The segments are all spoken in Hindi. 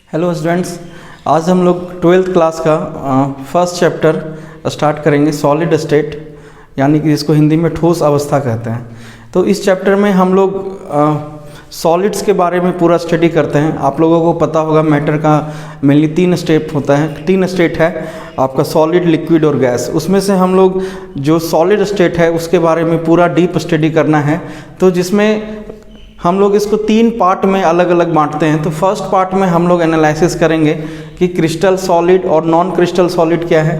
हेलो स्टूडेंट्स, आज हम लोग ट्वेल्थ क्लास का फर्स्ट चैप्टर स्टार्ट करेंगे सॉलिड स्टेट, यानी कि जिसको हिंदी में ठोस अवस्था कहते हैं। तो इस चैप्टर में हम लोग सॉलिड्स के बारे में पूरा स्टडी करते हैं। आप लोगों को पता होगा मैटर का मेनली 3 स्टेप होता है, 3 स्टेट है आपका, सॉलिड, लिक्विड और गैस। उसमें से हम लोग जो सॉलिड स्टेट है उसके बारे में पूरा डीप स्टडी करना है। तो जिसमें हम लोग इसको 3 पार्ट में अलग अलग बांटते हैं। तो फर्स्ट पार्ट में हम लोग एनालिसिस करेंगे कि क्रिस्टल सॉलिड और नॉन क्रिस्टल सॉलिड क्या है।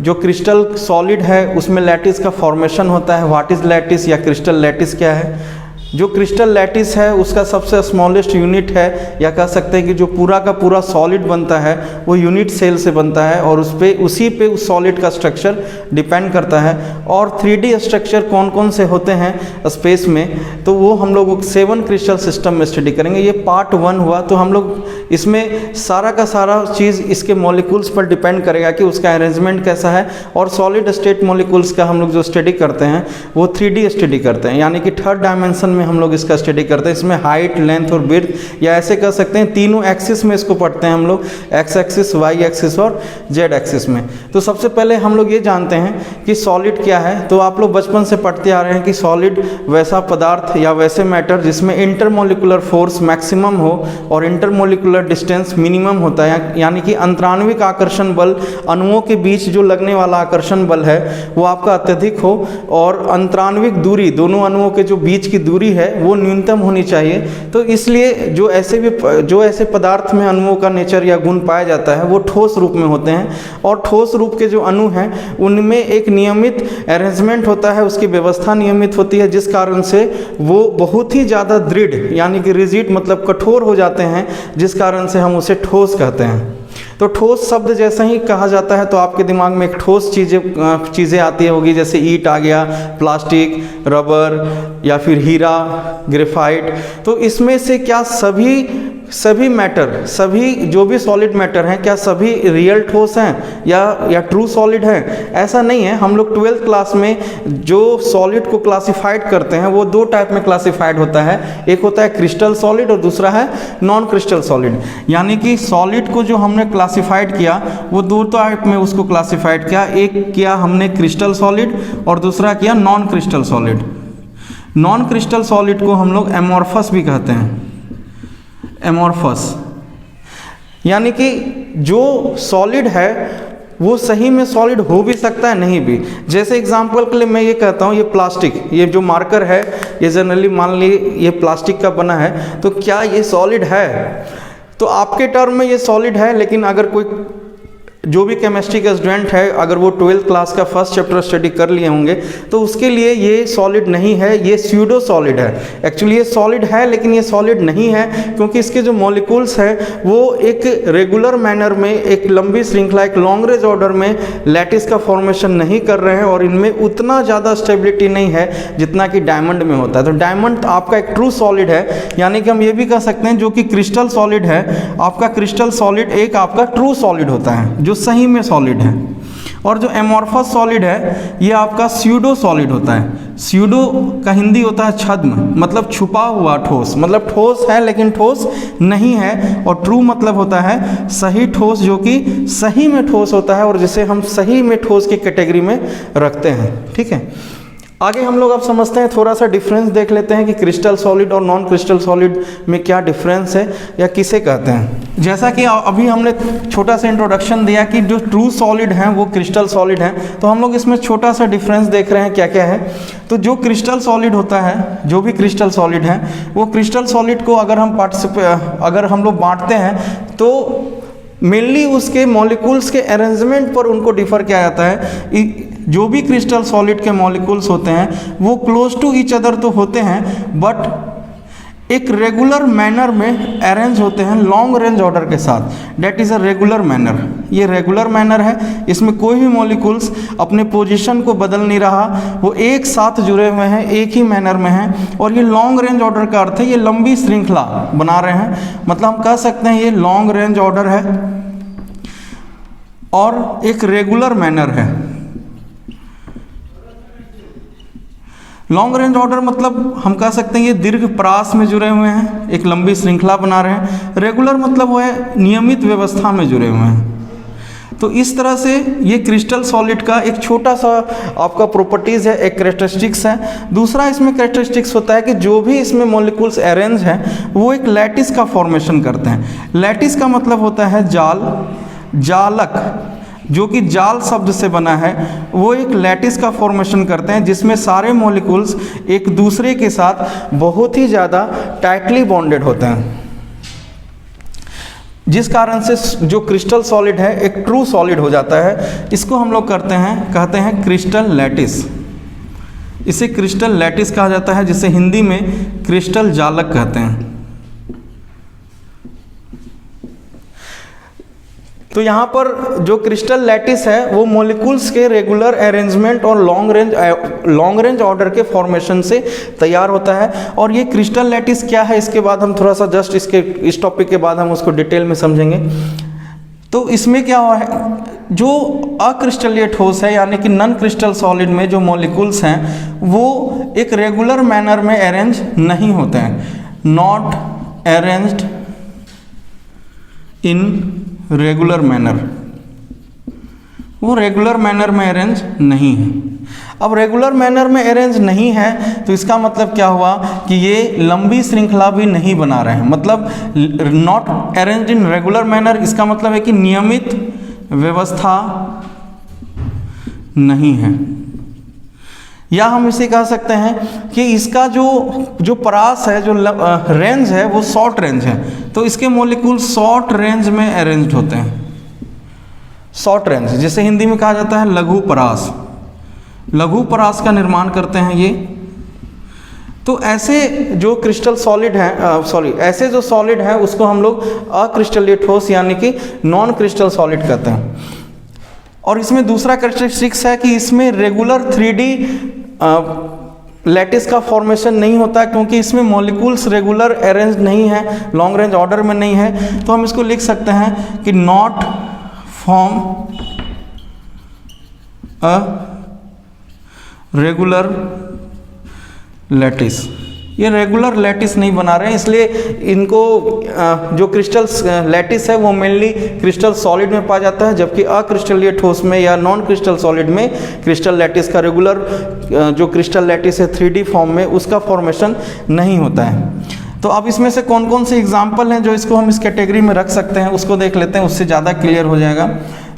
जो क्रिस्टल सॉलिड है उसमें लैटिस का फॉर्मेशन होता है, व्हाट इज़ लैटिस या क्रिस्टल लैटिस क्या है। जो क्रिस्टल लैटिस है उसका सबसे स्मॉलेस्ट यूनिट है, या कह सकते हैं कि जो पूरा का पूरा सॉलिड बनता है वो यूनिट सेल से बनता है, और उसी पे उस सॉलिड का स्ट्रक्चर डिपेंड करता है। और 3D स्ट्रक्चर कौन कौन से होते हैं स्पेस में, तो वो हम लोग 7 क्रिस्टल सिस्टम में स्टडी करेंगे। ये पार्ट 1 हुआ। तो हम लोग इसमें सारा का सारा चीज़ इसके मॉलिक्यूल्स पर डिपेंड करेगा कि उसका अरेंजमेंट कैसा है। और सॉलिड स्टेट मॉलिक्यूल्स का हम लोग जो स्टडी करते हैं वो 3D स्टडी करते हैं, यानी कि 3rd डायमेंशन में हम लोग इसका स्टडी करते हैं। इसमें हाइट, लेंथ और विड्थ, या ऐसे कह सकते हैं तीनों एक्सिस में इसको पढ़ते हैं हम लोग, एक्स एक्सिस, वाई एक्सिस और जेड एक्सिस में। तो सबसे पहले हम लोग ये जानते हैं कि सॉलिड क्या है। तो आप लोग बचपन से पढ़ते आ रहे हैं कि सॉलिड वैसा पदार्थ या वैसे मैटर जिसमें इंटरमोलिकुलर फोर्स मैक्सिमम हो और इंटरमोलिकुलर डिस्टेंस मिनिमम होता है, यानी कि अंतराण्विक आकर्षण बल, अणुओं के बीच जो लगने वाला आकर्षण बल है वो आपका अत्यधिक हो, और अंतराण्विक दूरी, दोनों अणुओं के जो बीच की दूरी है वो न्यूनतम होनी चाहिए। तो इसलिए जो ऐसे पदार्थ में अणुओं का नेचर या गुण पाया जाता है वो ठोस रूप में होते हैं। और ठोस रूप के जो अणु हैं उनमें एक नियमित अरेंजमेंट होता है, उसकी व्यवस्था नियमित होती है, जिस कारण से वो बहुत ही ज़्यादा दृढ़, यानी कि रिजिड मतलब कठोर हो जाते हैं, जिस कारण से हम उसे ठोस कहते हैं। तो ठोस शब्द जैसे ही कहा जाता है तो आपके दिमाग में एक ठोस चीज़ें आती होगी, जैसे ईंट आ गया, प्लास्टिक, रबर या फिर हीरा, ग्रेफाइट। तो इसमें से क्या सभी मैटर, सभी जो भी सॉलिड मैटर हैं, क्या सभी रियल ठोस हैं या ट्रू सॉलिड हैं? ऐसा नहीं है। हम लोग 12th क्लास में जो सॉलिड को क्लासिफाइड करते हैं वो 2 टाइप में क्लासिफाइड होता है। एक होता है क्रिस्टल सॉलिड और दूसरा है नॉन क्रिस्टल सॉलिड। यानी कि सॉलिड को जो हमने क्लासिफाइड किया वो 2 टाइप में उसको क्लासिफाइड किया। एक किया हमने क्रिस्टल सॉलिड और दूसरा किया non crystal solid. Non crystal solid को हम लोग एमॉर्फस भी कहते हैं, एमॉर्फस, यानी कि जो सॉलिड है वो सही में सॉलिड हो भी सकता है, नहीं भी। जैसे एग्जांपल के लिए मैं ये कहता हूँ, ये प्लास्टिक, ये जो मार्कर है ये जनरली मान ली ये प्लास्टिक का बना है, तो क्या ये सॉलिड है? तो आपके टर्म में ये सॉलिड है, लेकिन अगर कोई जो भी केमिस्ट्री का स्टूडेंट है, अगर वो 12th क्लास का फर्स्ट चैप्टर स्टडी कर लिए होंगे तो उसके लिए ये सॉलिड नहीं है, ये स्यूडो सॉलिड है। एक्चुअली ये सॉलिड है लेकिन ये सॉलिड नहीं है, क्योंकि इसके जो मॉलिक्यूल्स हैं वो एक रेगुलर मैनर में, एक लंबी श्रृंखला, एक लॉन्ग रेंज ऑर्डर में लैटिस का फॉर्मेशन नहीं कर रहे हैं, और इनमें उतना ज़्यादा स्टेबिलिटी नहीं है जितना कि डायमंड में होता है। तो डायमंड आपका एक ट्रू सॉलिड है, यानी कि हम ये भी कह सकते हैं जो कि क्रिस्टल सॉलिड है, आपका क्रिस्टल सॉलिड एक आपका ट्रू सॉलिड होता है जो सही में सॉलिड है। और जो एमॉर्फस सॉलिड है ये आपका स्यूडो सॉलिड होता है। स्यूडो का हिंदी होता है छद्म, मतलब छुपा हुआ ठोस, मतलब ठोस है लेकिन ठोस नहीं है। और ट्रू मतलब होता है सही ठोस, जो कि सही में ठोस होता है और जिसे हम सही में ठोस की कैटेगरी में रखते हैं। ठीक है, आगे हम लोग अब समझते हैं, थोड़ा सा डिफरेंस देख लेते हैं कि क्रिस्टल सॉलिड और नॉन क्रिस्टल सॉलिड में क्या डिफरेंस है या किसे कहते हैं। जैसा कि अभी हमने छोटा सा इंट्रोडक्शन दिया कि जो ट्रू सॉलिड हैं वो क्रिस्टल सॉलिड हैं, तो हम लोग इसमें छोटा सा डिफरेंस देख रहे हैं क्या क्या है। तो जो क्रिस्टल सॉलिड होता है, जो भी क्रिस्टल सॉलिड है, वो क्रिस्टल सॉलिड को अगर हम लोग बांटते हैं तो मेनली उसके मॉलिक्यूल्स के अरेंजमेंट पर उनको डिफर किया जाता है। जो भी क्रिस्टल सॉलिड के मॉलिक्यूल्स होते हैं वो क्लोज टू ईच अदर तो होते हैं, बट एक रेगुलर मैनर में अरेंज होते हैं लॉन्ग रेंज ऑर्डर के साथ। That is a regular manner. ये रेगुलर मैनर है, इसमें कोई भी मॉलिक्यूल्स अपने पोजीशन को बदल नहीं रहा, वो एक साथ जुड़े हुए हैं, एक ही मैनर में हैं। और ये लॉन्ग रेंज ऑर्डर का अर्थ है ये लंबी श्रृंखला बना रहे हैं, मतलब हम कह सकते हैं ये लॉन्ग रेंज ऑर्डर है और एक रेगुलर मैनर है। लॉन्ग रेंज ऑर्डर मतलब हम कह सकते हैं ये दीर्घ परास में जुड़े हुए हैं, एक लंबी श्रृंखला बना रहे हैं। रेगुलर मतलब वो है नियमित व्यवस्था में जुड़े हुए हैं। तो इस तरह से ये क्रिस्टल सॉलिड का एक छोटा सा आपका प्रॉपर्टीज़ है, एक कैरेक्टरिस्टिक्स है। दूसरा इसमें कैरेक्टरिस्टिक्स होता है कि जो भी इसमें मॉलिक्यूल्स अरेंज हैं वो एक लैटिस का फॉर्मेशन करते हैं। लैटिस का मतलब होता है जाल, जालक, जो कि जाल शब्द से बना है, वो एक लैटिस का फॉर्मेशन करते हैं जिसमें सारे मॉलिक्यूल्स एक दूसरे के साथ बहुत ही ज़्यादा टाइटली बॉन्डेड होते हैं, जिस कारण से जो क्रिस्टल सॉलिड है एक ट्रू सॉलिड हो जाता है। इसको हम लोग कहते हैं क्रिस्टल लैटिस। इसे क्रिस्टल लैटिस कहा जाता है, जिसे हिंदी में क्रिस्टल जालक कहते हैं। तो यहाँ पर जो क्रिस्टल लैटिस है वो मॉलिक्यूल्स के रेगुलर अरेंजमेंट और लॉन्ग रेंज ऑर्डर के फॉर्मेशन से तैयार होता है। और ये क्रिस्टल लैटिस क्या है, इसके बाद हम थोड़ा सा जस्ट इस टॉपिक के बाद हम उसको डिटेल में समझेंगे। तो इसमें क्या हुआ है, जो अक्रिस्टलीय ठोस है यानी कि नॉन क्रिस्टल सॉलिड में जो मॉलिक्यूल्स हैं वो एक रेगुलर मैनर में अरेंज नहीं होते हैं, not arranged in regular manner, वो रेगुलर मैनर में अरेंज नहीं है। अब रेगुलर मैनर में अरेंज नहीं है तो इसका मतलब क्या हुआ कि ये लंबी श्रृंखला भी नहीं बना रहे हैं। मतलब not arranged in regular manner, इसका मतलब है कि नियमित व्यवस्था नहीं है, या हम इसे कह सकते हैं कि इसका जो परास है, जो रेंज है वो शॉर्ट रेंज है। तो इसके मॉलिक्यूल शॉर्ट रेंज में अरेंज्ड होते हैं, शॉर्ट रेंज, जिसे हिंदी में कहा जाता है लघु परास। लघु परास का निर्माण करते हैं ये। तो ऐसे जो क्रिस्टल सॉलिड है ऐसे जो सॉलिड है उसको हम लोग अक्रिस्टलीय ठोस यानी कि नॉन क्रिस्टल सॉलिड कहते हैं। और इसमें दूसरा कैरेक्टरिस्टिक्स है कि इसमें रेगुलर 3D लैटिस का फॉर्मेशन नहीं होता है, क्योंकि इसमें मॉलिक्यूल्स रेगुलर अरेंज नहीं है, लॉन्ग रेंज ऑर्डर में नहीं है। तो हम इसको लिख सकते हैं कि not form a regular lattice. ये रेगुलर लैटिस नहीं बना रहे हैं, इसलिए इनको जो क्रिस्टल लैटिस है वो मेनली क्रिस्टल सॉलिड में पाया जाता है, जबकि अक्रिस्टलीय ठोस में या नॉन क्रिस्टल सॉलिड में क्रिस्टल लैटिस का रेगुलर जो क्रिस्टल लैटिस है 3D फॉर्म में उसका फॉर्मेशन नहीं होता है। तो अब इसमें से कौन कौन से एग्जाम्पल हैं जो इसको हम इस कैटेगरी में रख सकते हैं उसको देख लेते हैं, उससे ज़्यादा क्लियर हो जाएगा।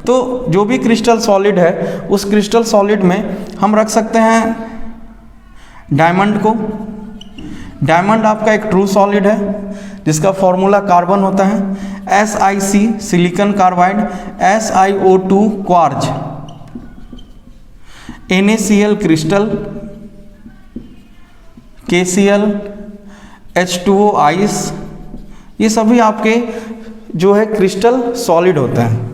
तो जो भी क्रिस्टल सॉलिड है उस क्रिस्टल सॉलिड में हम रख सकते हैं डायमंड को। डायमंड आपका एक ट्रू सॉलिड है जिसका फॉर्मूला कार्बन होता है SiC silicon carbide, SiO2 quartz, NaCl crystal, KCl, H2O ice, ये सभी आपके जो है क्रिस्टल सॉलिड होते हैं।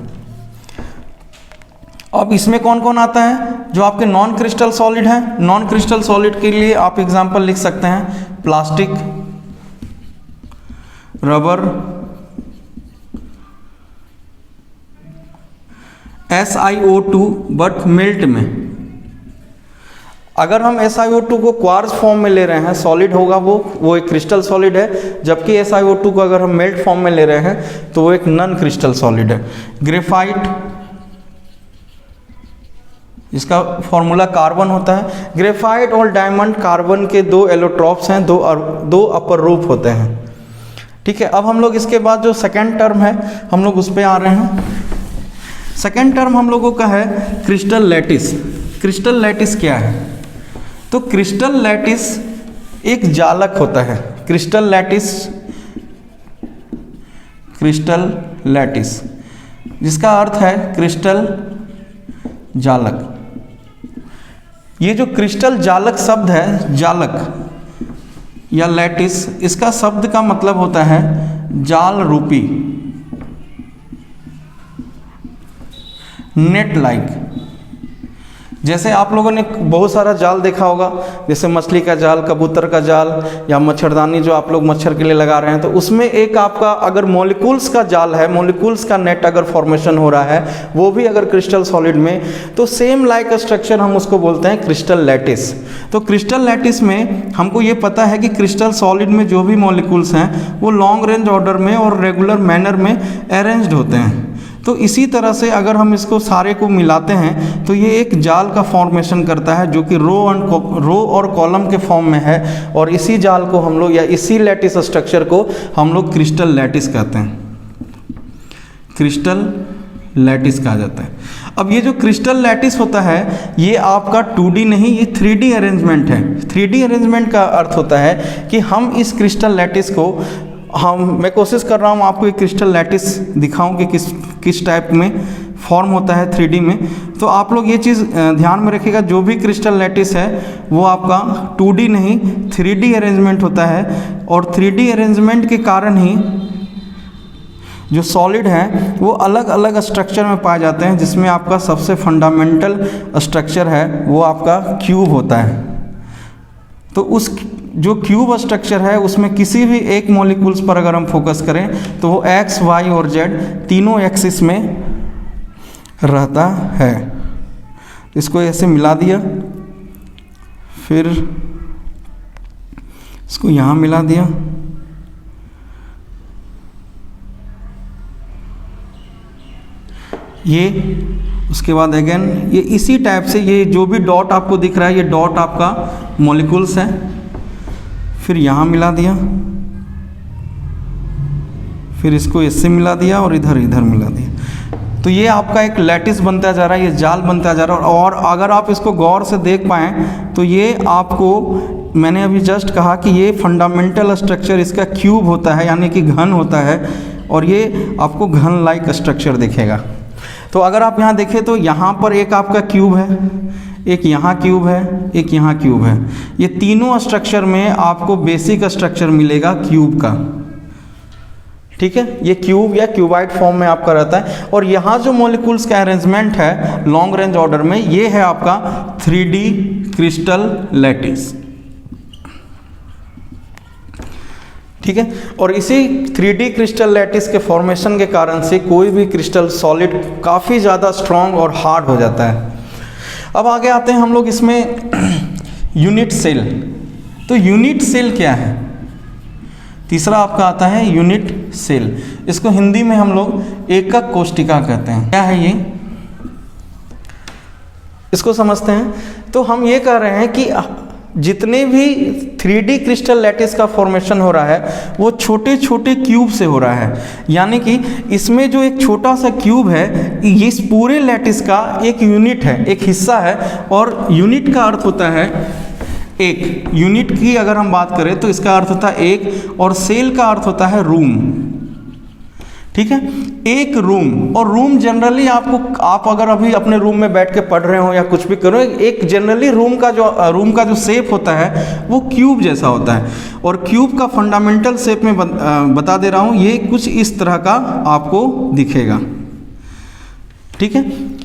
अब इसमें कौन कौन आता है, जो आपके नॉन क्रिस्टल सॉलिड हैं। नॉन क्रिस्टल सॉलिड के लिए आप एग्जांपल लिख सकते हैं plastic, rubber, SiO2 but melt में। अगर हम SiO2 को क्वार्ज फॉर्म में ले रहे हैं, सॉलिड होगा वो एक क्रिस्टल सॉलिड है, जबकि SiO2 को अगर हम मेल्ट फॉर्म में ले रहे हैं तो वो एक नॉन क्रिस्टल सॉलिड है। ग्रेफाइट, इसका फॉर्मूला कार्बन होता है। ग्रेफाइट और डायमंड कार्बन के दो एलोट्रॉप्स हैं, दो अपर रूप होते हैं। ठीक है, अब हम लोग इसके बाद जो सेकेंड टर्म है हम लोग उस पर आ रहे हैं। सेकेंड टर्म हम लोगों का है क्रिस्टल लैटिस। क्रिस्टल लैटिस क्या है, तो क्रिस्टल लैटिस एक जालक होता है। क्रिस्टल लैटिस जिसका अर्थ है क्रिस्टल जालक। ये जो क्रिस्टल जालक शब्द है, जालक या लैटिस, इसका शब्द का मतलब होता है जाल रूपी, नेट लाइक। जैसे आप लोगों ने बहुत सारा जाल देखा होगा, जैसे मछली का जाल, कबूतर का जाल, या मच्छरदानी जो आप लोग मच्छर के लिए लगा रहे हैं, तो उसमें एक आपका अगर मॉलिक्यूल्स का जाल है, मॉलिक्यूल्स का नेट अगर फॉर्मेशन हो रहा है, वो भी अगर क्रिस्टल सॉलिड में, तो सेम लाइक स्ट्रक्चर हम उसको बोलते हैं क्रिस्टल लैटिस। तो क्रिस्टल लैटिस में हमको ये पता है कि क्रिस्टल सॉलिड में जो भी मॉलिक्यूल्स हैं वो लॉन्ग रेंज ऑर्डर में और रेगुलर मैनर में अरेंज्ड होते हैं। तो इसी तरह से अगर हम इसको सारे को मिलाते हैं तो ये एक जाल का फॉर्मेशन करता है जो कि रो और कॉलम के फॉर्म में है, और इसी जाल को हम लोग या इसी लैटिस स्ट्रक्चर को हम लोग क्रिस्टल लैटिस कहते हैं, क्रिस्टल लैटिस कहा जाता है। अब ये जो क्रिस्टल लैटिस होता है ये आपका 2D नहीं, ये 3D अरेंजमेंट है। 3D अरेंजमेंट का अर्थ होता है कि हम इस क्रिस्टल लैटिस को मैं कोशिश कर रहा हूँ आपको एक क्रिस्टल लैटिस दिखाऊं कि किस टाइप में फॉर्म होता है 3D में। तो आप लोग ये चीज़ ध्यान में रखिएगा, जो भी क्रिस्टल लैटिस है वो आपका 2D नहीं 3D अरेंजमेंट होता है, और 3D अरेंजमेंट के कारण ही जो सॉलिड है वो अलग अलग स्ट्रक्चर में पाए जाते हैं, जिसमें आपका सबसे फंडामेंटल स्ट्रक्चर है वो आपका क्यूब होता है। तो उस जो क्यूब स्ट्रक्चर है उसमें किसी भी एक मॉलिक्यूल्स पर अगर हम फोकस करें तो वो एक्स, वाई और जेड तीनों एक्सिस में रहता है। इसको ऐसे मिला दिया, फिर इसको यहाँ मिला दिया, ये उसके बाद अगेन ये इसी टाइप से, ये जो भी डॉट आपको दिख रहा है ये डॉट आपका मॉलिक्यूल्स है, फिर यहाँ मिला दिया, फिर इसको इससे मिला दिया और इधर मिला दिया। तो ये आपका एक लैटिस बनता जा रहा है, ये जाल बनता जा रहा है। और अगर आप इसको गौर से देख पाएँ तो ये आपको, मैंने अभी जस्ट कहा कि ये फंडामेंटल स्ट्रक्चर इसका क्यूब होता है, यानी कि घन होता है, और ये आपको घन लाइक स्ट्रक्चर दिखेगा। तो अगर आप यहाँ देखें तो यहाँ पर एक आपका क्यूब है, एक यहाँ क्यूब है, एक यहाँ क्यूब है। ये तीनों स्ट्रक्चर में आपको बेसिक स्ट्रक्चर मिलेगा क्यूब का, ठीक है। ये क्यूब या क्यूबाइड फॉर्म में आपका रहता है। और यहाँ जो मॉलिक्यूल्स का अरेंजमेंट है लॉन्ग रेंज ऑर्डर में, ये है आपका 3D क्रिस्टल लैटिस, ठीक है। और इसी 3D क्रिस्टल लैटिस के फॉर्मेशन के कारण से कोई भी क्रिस्टल सॉलिड काफ़ी ज़्यादा स्ट्रॉन्ग और हार्ड हो जाता है। अब आगे आते हैं हम लोग इसमें यूनिट सेल। तो यूनिट सेल क्या है? तीसरा आपका आता है यूनिट सेल। इसको हिंदी में हम लोग एकक कोशिका कहते हैं। क्या है ये, इसको समझते हैं। तो हम ये कह रहे हैं कि जितने भी 3D क्रिस्टल लैटिस का फॉर्मेशन हो रहा है वो छोटे छोटे क्यूब से हो रहा है, यानी कि इसमें जो एक छोटा सा क्यूब है ये इस पूरे लैटिस का एक यूनिट है, एक हिस्सा है। और यूनिट का अर्थ होता है एक, यूनिट की अगर हम बात करें तो इसका अर्थ होता है एक, और सेल का अर्थ होता है रूम, ठीक है। एक रूम, और रूम जनरली आप अगर अभी अपने रूम में बैठ के पढ़ रहे हो या कुछ भी करो, एक जनरली रूम का जो शेप होता है वो क्यूब जैसा होता है। और क्यूब का फंडामेंटल शेप में बता दे रहा हूँ, ये कुछ इस तरह का आपको दिखेगा, ठीक है।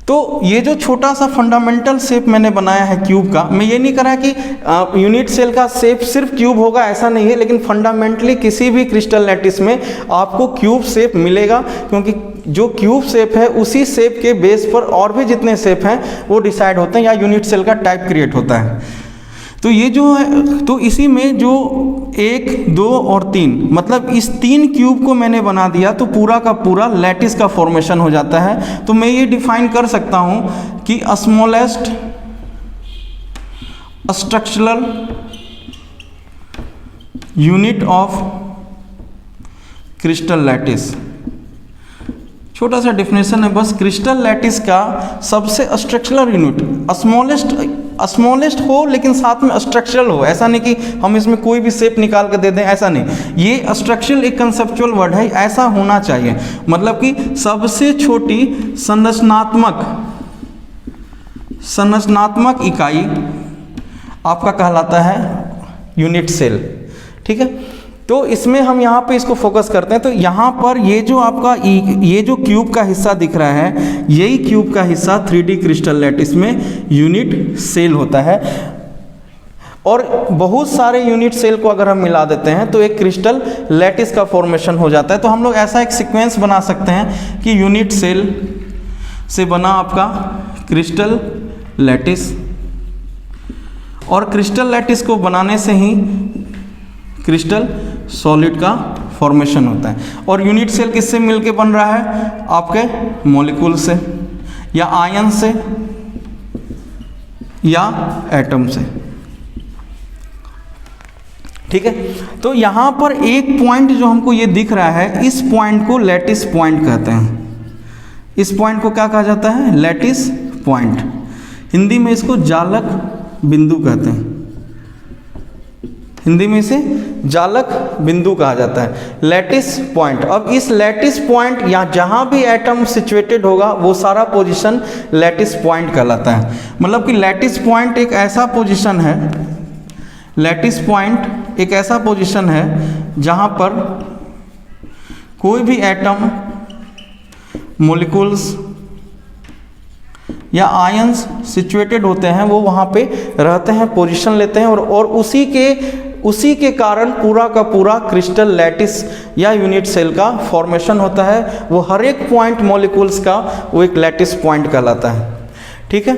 तो ये जो छोटा सा फंडामेंटल शेप मैंने बनाया है क्यूब का, मैं ये नहीं कह रहा कि यूनिट सेल का शेप सिर्फ क्यूब होगा, ऐसा नहीं है। लेकिन फंडामेंटली किसी भी क्रिस्टल लैटिस में आपको क्यूब शेप मिलेगा, क्योंकि जो क्यूब शेप है उसी शेप के बेस पर और भी जितने शेप हैं वो डिसाइड होते हैं, या यूनिट सेल का टाइप क्रिएट होता है। तो ये जो है, तो इसी में जो 1, 2 और 3, मतलब इस 3 क्यूब को मैंने बना दिया तो पूरा का पूरा लैटिस का फॉर्मेशन हो जाता है। तो मैं ये डिफाइन कर सकता हूँ कि smallest structural unit of crystal lattice, छोटा सा डेफिनेशन है बस। क्रिस्टल लैटिस का सबसे स्ट्रक्चरल यूनिट स्मॉलेस्ट हो, लेकिन साथ में स्ट्रक्चरल हो। ऐसा नहीं कि हम इसमें कोई भी शेप निकाल कर दे दें, ऐसा नहीं। ये स्ट्रक्चरल एक कंसेप्चुअल वर्ड है, ऐसा होना चाहिए। मतलब कि सबसे छोटी संरचनात्मक इकाई आपका कहलाता है यूनिट सेल, ठीक है। तो इसमें हम यहाँ पे इसको फोकस करते हैं। तो यहाँ पर ये जो आपका ये जो क्यूब का हिस्सा दिख रहा है, यही क्यूब का हिस्सा 3D क्रिस्टल लैटिस में यूनिट सेल होता है। और बहुत सारे यूनिट सेल को अगर हम मिला देते हैं तो एक क्रिस्टल लैटिस का फॉर्मेशन हो जाता है। तो हम लोग ऐसा एक सीक्वेंस बना सकते हैं कि यूनिट सेल से बना आपका क्रिस्टल लैटिस, और क्रिस्टल लैटिस को बनाने से ही क्रिस्टल सॉलिड का फॉर्मेशन होता है। और यूनिट सेल किससे मिलके बन रहा है? आपके मॉलिक्यूल से, या आयन से, या एटम से। ठीक है, तो यहाँ पर एक पॉइंट जो हमको ये दिख रहा है, इस पॉइंट को लैटिस पॉइंट कहते हैं। इस पॉइंट को क्या कहा जाता है? Lattice point. हिंदी में इसको जालक बिंदु कहते हैं। हिंदी में इसे जालक बिंदु कहा जाता है, लैटिस पॉइंट। अब इस लैटिस पॉइंट या जहां भी एटम सिचुएटेड होगा वो सारा पोजीशन लैटिस पॉइंट कहलाता है। मतलब कि लैटिस पॉइंट एक ऐसा पोजीशन है, लैटिस पॉइंट एक ऐसा पोजीशन है जहां पर कोई भी एटम, मॉलिक्यूल्स या आयंस सिचुएटेड होते हैं, वो वहाँ पे रहते हैं, पोजीशन लेते हैं, और उसी के कारण पूरा का पूरा क्रिस्टल लैटिस या यूनिट सेल का फॉर्मेशन होता है। वो हर एक पॉइंट मॉलिक्यूल्स का वो एक लैटिस पॉइंट कहलाता है। ठीक है,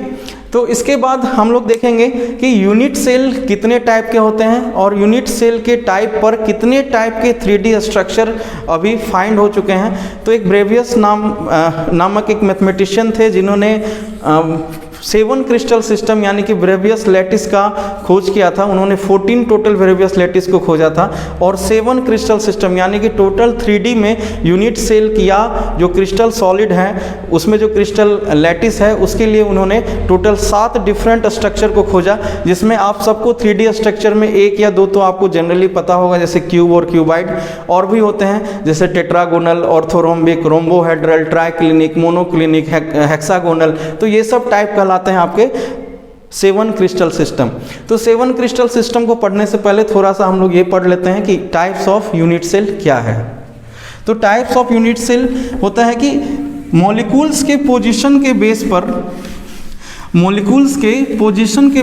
तो इसके बाद हम लोग देखेंगे कि यूनिट सेल कितने टाइप के होते हैं और यूनिट सेल के टाइप पर कितने टाइप के 3D स्ट्रक्चर अभी फाइंड हो चुके हैं। तो एक ब्रेवियस नामक एक मैथमेटिशियन थे जिन्होंने 7 क्रिस्टल सिस्टम यानी कि ब्रेवियस लैटिस का खोज किया था। उन्होंने 14 टोटल ब्रेवियस लैटिस को खोजा था, और 7 क्रिस्टल सिस्टम यानी कि टोटल 3D में यूनिट सेल किया जो क्रिस्टल सॉलिड है, उसमें जो क्रिस्टल लैटिस है उसके लिए उन्होंने टोटल 7 डिफरेंट स्ट्रक्चर को खोजा, जिसमें आप सबको 3D स्ट्रक्चर में 1 या 2 तो आपको जनरली पता होगा, जैसे क्यूब और क्यूबाइड। और भी होते हैं जैसे tetragonal, orthorhombic, rhombohedral, triclinic, monoclinic, hexagonal. तो ये सब टाइप कहलाते हैं आपके 7 क्रिस्टल सिस्टम। तो 7 क्रिस्टल सिस्टम को पढ़ने से पहले थोड़ा सा हम लोग ये पढ़ लेते हैं कि टाइप्स ऑफ यूनिट सेल क्या है। तो टाइप्स ऑफ यूनिट सेल होता है कि मॉलिक्यूल्स के पोजीशन के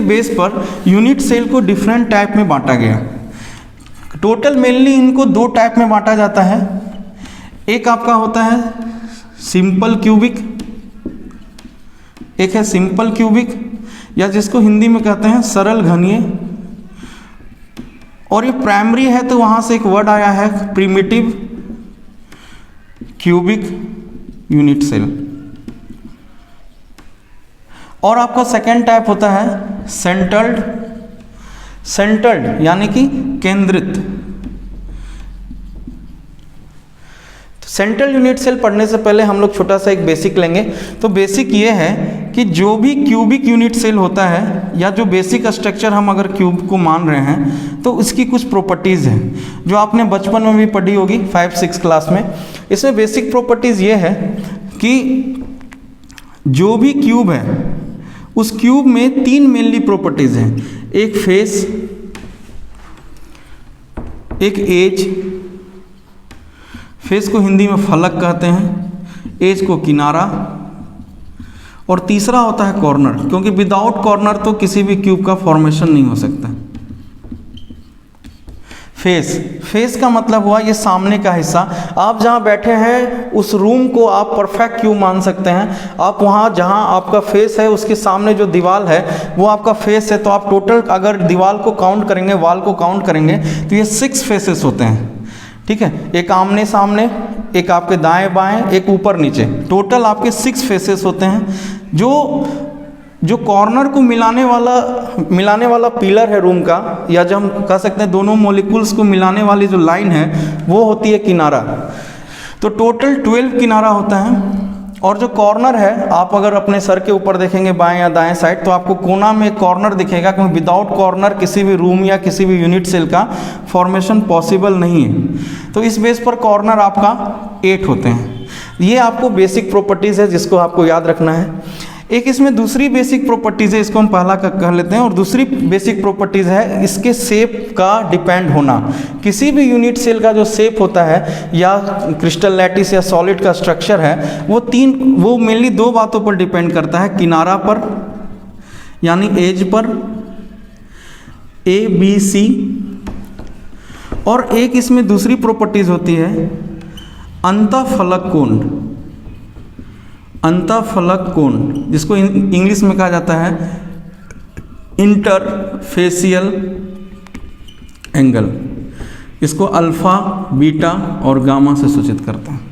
बेस पर यूनिट सेल को डिफरेंट टाइप में बांटा गया। टोटल मेनली इनको 2 टाइप में बांटा जाता है। एक आपका होता है सिंपल क्यूबिक, एक है सिंपल क्यूबिक या जिसको हिंदी में कहते हैं सरल घनीय, और ये प्राइमरी है तो वहाँ से एक वर्ड आया है प्रिमिटिव क्यूबिक यूनिट सेल। और आपका सेकेंड टाइप होता है सेंटर्ड यानी कि केंद्रित। सेंट्रल यूनिट सेल पढ़ने से पहले हम लोग छोटा सा एक बेसिक लेंगे। तो बेसिक ये है कि जो भी क्यूबिक यूनिट सेल होता है या जो बेसिक स्ट्रक्चर हम अगर क्यूब को मान रहे हैं तो इसकी कुछ प्रॉपर्टीज़ हैं जो आपने बचपन में भी पढ़ी होगी 5-6 क्लास में। इसमें बेसिक प्रॉपर्टीज़ ये है कि जो भी क्यूब है उस क्यूब में 3 मेनली प्रॉपर्टीज़ हैं। एक फेस, एक एज, फेस को हिंदी में फलक कहते हैं, एज को किनारा, और तीसरा होता है कॉर्नर, क्योंकि विदाउट कॉर्नर तो किसी भी क्यूब का फॉर्मेशन नहीं हो सकता। फेस का मतलब हुआ ये सामने का हिस्सा। आप जहाँ बैठे हैं उस रूम को आप परफेक्ट क्यूब मान सकते हैं। आप वहाँ जहाँ आपका फेस है उसके सामने जो दीवार है वो आपका फेस है। तो आप टोटल अगर दीवार को काउंट करेंगे, वाल को काउंट करेंगे तो ये 6 फेसेस होते हैं। ठीक है, एक आमने सामने, एक आपके दाएं बाएं, एक ऊपर नीचे, टोटल आपके 6 फेसेस होते हैं। जो कॉर्नर को मिलाने वाला पिलर है रूम का, या जो हम कह सकते हैं दोनों मॉलिक्यूल्स को मिलाने वाली जो लाइन है वो होती है किनारा। तो टोटल 12 किनारा होता है। और जो कॉर्नर है, आप अगर अपने सर के ऊपर देखेंगे बाएं या दाएं साइड तो आपको कोना में कॉर्नर दिखेगा, क्योंकि विदाउट कॉर्नर किसी भी रूम या किसी भी यूनिट सेल का फॉर्मेशन पॉसिबल नहीं है। तो इस बेस पर कॉर्नर आपका 8 होते हैं। ये आपको बेसिक प्रॉपर्टीज़ है जिसको आपको याद रखना है। एक इसमें दूसरी बेसिक प्रॉपर्टीज़ है, इसको हम पहला कह लेते हैं। और दूसरी बेसिक प्रॉपर्टीज़ है इसके शेप का डिपेंड होना। किसी भी यूनिट सेल का जो शेप होता है या क्रिस्टल लैटिस या सॉलिड का स्ट्रक्चर है वो मेनली दो बातों पर डिपेंड करता है, किनारा पर यानी एज पर ABC, और एक इसमें दूसरी प्रॉपर्टीज़ होती है अंतःफलक कोण। अंतःफलक कोण जिसको इंग्लिश में कहा जाता है इंटरफेसियल एंगल, इसको अल्फा, बीटा और गामा से सूचित करते हैं।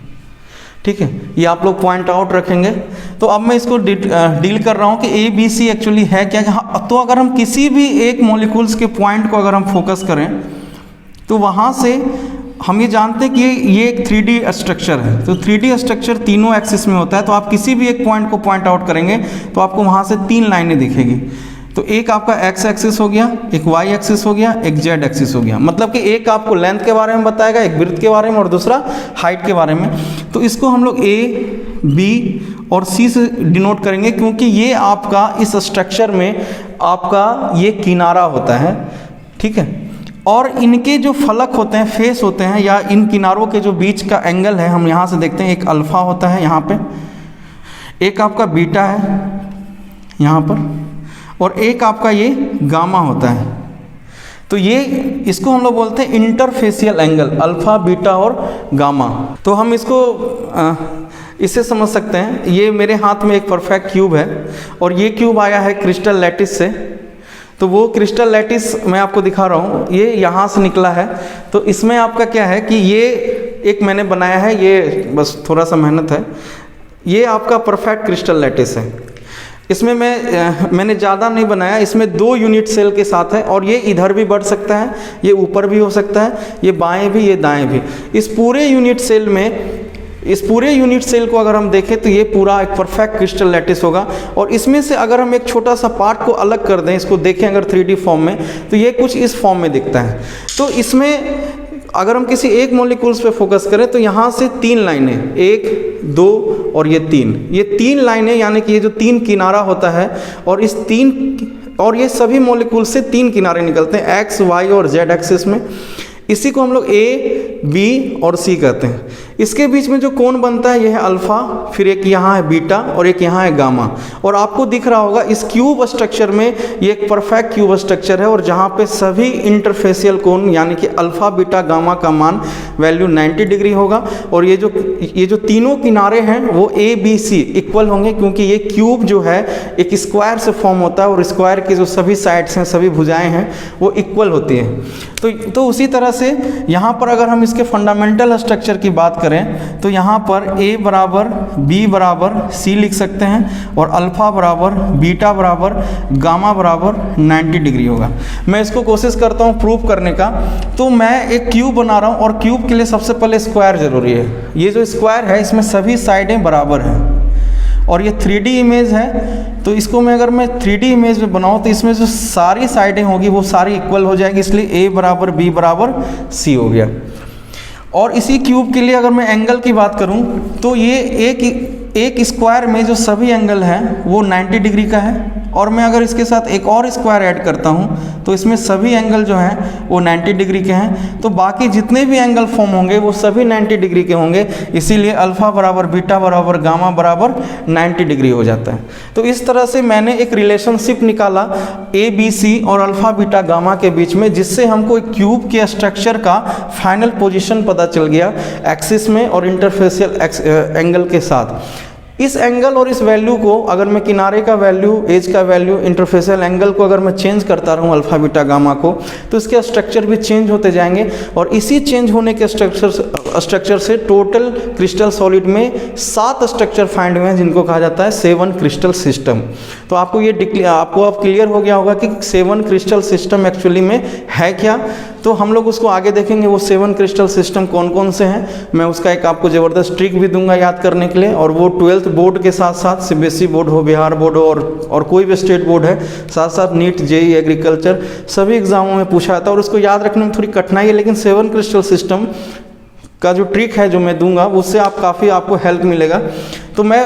ठीक है, ये आप लोग पॉइंट आउट रखेंगे। तो अब मैं इसको डील कर रहा हूँ कि ABC एक्चुअली है क्या। हाँ, तो अगर हम किसी भी एक मॉलिक्यूल्स के पॉइंट को अगर हम फोकस करें तो वहाँ से हम ये जानते हैं कि ये एक 3D स्ट्रक्चर है। तो 3D स्ट्रक्चर तीनों एक्सिस में होता है। तो आप किसी भी एक पॉइंट को पॉइंट आउट करेंगे तो आपको वहाँ से 3 लाइनें दिखेगी। तो एक आपका एक्स एक्सिस हो गया, एक वाई एक्सिस हो गया, एक जेड एक्सिस हो गया। मतलब कि एक आपको लेंथ के बारे में बताएगा, एक विड्थ के बारे में, और दूसरा हाइट के बारे में। तो इसको हम लोग A, B और C से डिनोट करेंगे, क्योंकि ये आपका इस स्ट्रक्चर में आपका ये किनारा होता है। ठीक है, और इनके जो फलक होते हैं, फेस होते हैं, या इन किनारों के जो बीच का एंगल है, हम यहाँ से देखते हैं एक अल्फा होता है यहाँ पे, एक आपका बीटा है यहाँ पर, और एक आपका ये गामा होता है। तो ये इसको हम लोग बोलते हैं इंटरफेसियल एंगल, अल्फा, बीटा और गामा। तो हम इसको इससे समझ सकते हैं, ये मेरे हाथ में एक परफेक्ट क्यूब है और ये क्यूब आया है क्रिस्टल लैटिस से। तो वो क्रिस्टल लैटिस मैं आपको दिखा रहा हूँ, ये यहाँ से निकला है। तो इसमें आपका क्या है कि ये एक मैंने बनाया है, ये बस थोड़ा सा मेहनत है। ये आपका परफेक्ट क्रिस्टल लैटिस है। इसमें मैंने ज़्यादा नहीं बनाया, इसमें 2 यूनिट सेल के साथ है, और ये इधर भी बढ़ सकता है, ये ऊपर भी हो सकता है, ये बाएं भी, ये दाएं भी। इस पूरे यूनिट सेल को अगर हम देखें तो ये पूरा एक परफेक्ट क्रिस्टल लैटिस होगा। और इसमें से अगर हम एक छोटा सा पार्ट को अलग कर दें, इसको देखें अगर 3D फॉर्म में, तो ये कुछ इस फॉर्म में दिखता है। तो इसमें अगर हम किसी एक मॉलिक्यूल्स पे फोकस करें तो यहाँ से 3 लाइनें, 1, 2 और ये 3 लाइनें, यानी कि ये जो 3 किनारा होता है, और ये सभी मॉलिक्यूल से 3 किनारे निकलते हैं एक्स, वाई और जेड एक्सिस में। इसी को हम लोग A, B और C कहते हैं। इसके बीच में जो कोण बनता है ये है अल्फा, फिर एक यहाँ है बीटा और एक यहाँ है गामा। और आपको दिख रहा होगा इस क्यूब स्ट्रक्चर में ये एक परफेक्ट क्यूब स्ट्रक्चर है, और जहाँ पे सभी इंटरफेसियल कोण यानी कि अल्फा, बीटा, गामा का मान वैल्यू 90 डिग्री होगा। और ये जो तीनों किनारे हैं वो ABC इक्वल होंगे, क्योंकि ये क्यूब जो है एक स्क्वायर से फॉर्म होता है, और स्क्वायर के जो सभी साइड्स हैं, सभी भुजाएँ हैं, वो इक्वल होती हैं। तो उसी तरह से यहाँ पर अगर हम इसके फंडामेंटल स्ट्रक्चर की बात करें तो यहाँ पर A बराबर B बराबर C लिख सकते हैं, और अल्फा बराबर बीटा बराबर गामा बराबर 90 डिग्री होगा। मैं इसको कोशिश करता हूँ प्रूव करने का। तो मैं एक क्यूब बना रहा हूँ, और क्यूब के लिए सबसे पहले स्क्वायर ज़रूरी है। ये जो स्क्वायर है इसमें सभी साइडें बराबर हैं, और ये 3D इमेज है। तो इसको अगर मैं 3D इमेज में बनाऊँ तो इसमें जो सारी साइडें होगी वो सारी इक्वल हो जाएगी, इसलिए A बराबर B बराबर C हो गया। और इसी क्यूब के लिए अगर मैं एंगल की बात करूं तो ये एक स्क्वायर में जो सभी एंगल हैं वो 90 डिग्री का है, और मैं अगर इसके साथ एक और स्क्वायर ऐड करता हूं तो इसमें सभी एंगल जो हैं वो 90 डिग्री के हैं। तो बाकी जितने भी एंगल फॉर्म होंगे वो सभी 90 डिग्री के होंगे, इसीलिए अल्फा बराबर बीटा बराबर गामा बराबर 90 डिग्री हो जाता है। तो इस तरह से मैंने एक रिलेशनशिप निकाला ABC और अल्फा बीटा गामा के बीच में, जिससे हमको एक क्यूब के स्ट्रक्चर का फाइनल पोजीशन पता चल गया एक्सिस में और इंटरफेसियल एंगल के साथ। इस एंगल और इस वैल्यू को अगर मैं किनारे का वैल्यू, एज का वैल्यू, इंटरफेसियल एंगल को अगर मैं चेंज करता रहूँ अल्फा बीटा गामा को, तो इसके स्ट्रक्चर भी चेंज होते जाएंगे। और इसी चेंज होने के स्ट्रक्चर से टोटल क्रिस्टल सॉलिड में 7 स्ट्रक्चर फाइंड हुए हैं, जिनको कहा जाता है 7 क्रिस्टल सिस्टम। तो आपको अब क्लियर हो गया होगा कि 7 क्रिस्टल सिस्टम एक्चुअली में है क्या। तो हम लोग उसको आगे देखेंगे, वो 7 क्रिस्टल सिस्टम कौन कौन से हैं। मैं उसका एक आपको ज़बरदस्त ट्रिक भी दूंगा याद करने के लिए, और वो 12th बोर्ड के साथ साथ CBSE बोर्ड हो, बिहार बोर्ड हो, और कोई भी स्टेट बोर्ड है, साथ साथ नीट, JEE, एग्रीकल्चर, सभी एग्जामों में पूछा था, और उसको याद रखने में थोड़ी कठिनाई है। लेकिन 7 क्रिस्टल सिस्टम का जो ट्रिक है जो मैं दूंगा, उससे काफ़ी आपको हेल्प मिलेगा। तो मैं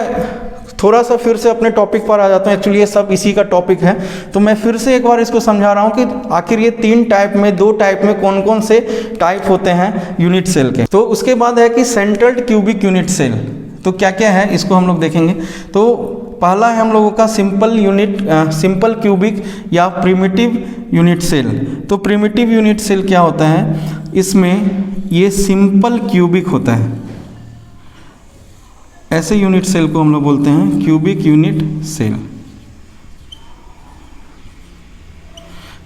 थोड़ा सा फिर से अपने टॉपिक पर आ जाता हूँ, एक्चुअली ये सब इसी का टॉपिक है, तो मैं फिर से एक बार इसको समझा रहा हूँ कि आखिर ये 3 टाइप में, 2 टाइप में कौन कौन से टाइप होते हैं यूनिट सेल के। तो उसके बाद है कि सेंट्रल्ड क्यूबिक यूनिट सेल, तो क्या क्या है इसको हम लोग देखेंगे। तो पहला है हम लोगों का सिंपल क्यूबिक या प्रिमिटिव यूनिट सेल। तो प्रिमिटिव यूनिट सेल क्या होता है, इसमें ये सिंपल क्यूबिक होता है, ऐसे यूनिट सेल को हम लोग बोलते हैं क्यूबिक यूनिट सेल।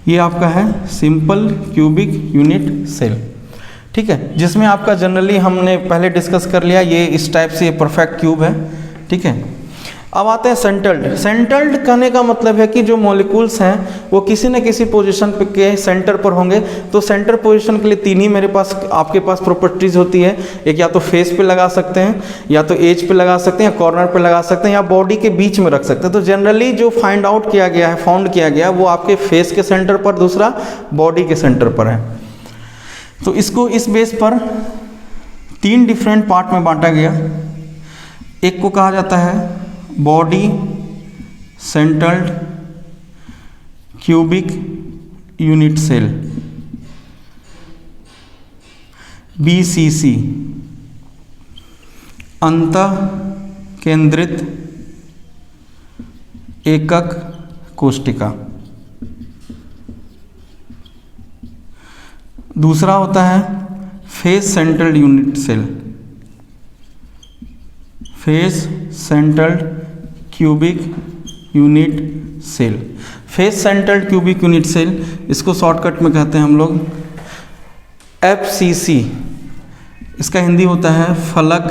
ये आपका है सिंपल क्यूबिक यूनिट सेल, ठीक है, जिसमें आपका जनरली हमने पहले डिस्कस कर लिया, ये इस टाइप से परफेक्ट क्यूब है, ठीक है। अब आते हैं सेंटर्ड। सेंटर्ड कहने का मतलब है कि जो मॉलिक्यूल्स हैं वो किसी न किसी पोजीशन पे के सेंटर पर होंगे। तो सेंटर पोजीशन के लिए 3 ही मेरे पास आपके पास प्रॉपर्टीज होती है, एक या तो फेस पे लगा सकते हैं, या तो एज पे लगा सकते हैं, या कॉर्नर पे लगा सकते हैं, या बॉडी के बीच में रख सकते हैं। तो जनरली जो फाउंड किया गया है वो आपके फेस के सेंटर पर, दूसरा बॉडी के सेंटर पर है। तो इसको इस बेस पर 3 डिफरेंट पार्ट में बांटा गया। एक को कहा जाता है body centred cubic unit cell, BCC, अंतः केंद्रित एकक कोशिका। दूसरा होता है face central unit cell, face central cubic unit cell. Face central cubic unit cell, इसको शॉर्टकट में कहते हैं हम लोग FCC। इसका हिंदी होता है फलक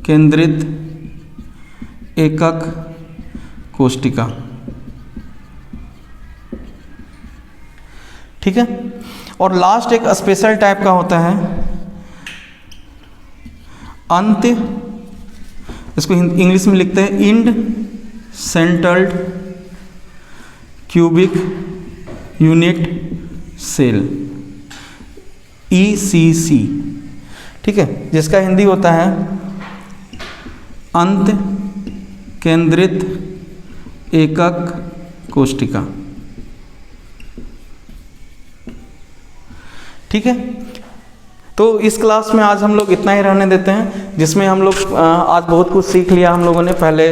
केंद्रित एकक कोशिका, ठीक है। और लास्ट एक स्पेशल टाइप का होता है अंत, इसको इंग्लिश में लिखते हैं end centred cubic unit cell, ECC, ठीक है, जिसका हिंदी होता है अंत केंद्रित एकक कोशिका, ठीक है। तो इस क्लास में आज हम लोग इतना ही रहने देते हैं, जिसमें हम लोग आज बहुत कुछ सीख लिया हम लोगों ने। पहले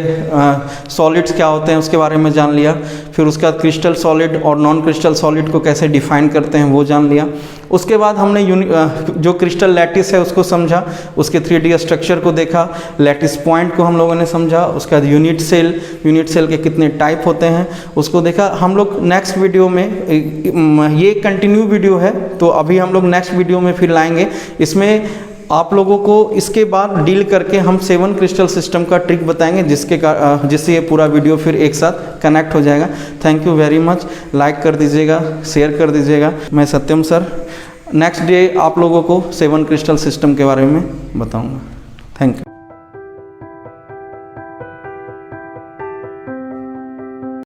सॉलिड्स क्या होते हैं उसके बारे में जान लिया, फिर उसके बाद क्रिस्टल सॉलिड और नॉन क्रिस्टल सॉलिड को कैसे डिफाइन करते हैं वो जान लिया। उसके बाद हमने जो क्रिस्टल लैटिस है उसको समझा, उसके 3D स्ट्रक्चर को देखा, लैटिस पॉइंट को हम लोगों ने समझा, उसके बाद यूनिट सेल के कितने टाइप होते हैं उसको देखा। हम लोग नेक्स्ट वीडियो में, ये कंटिन्यू वीडियो है तो अभी हम लोग नेक्स्ट वीडियो में फिर लाएंगे। इसमें आप लोगों को इसके बाद डील करके हम 7 क्रिस्टल सिस्टम का ट्रिक बताएंगे, जिससे ये पूरा वीडियो फिर एक साथ कनेक्ट हो जाएगा। Thank you very much. Like कर दीजिएगा, शेयर कर दीजिएगा। मैं सत्यम सर नेक्स्ट डे आप लोगों को 7 क्रिस्टल सिस्टम के बारे में बताऊंगा। Thank you.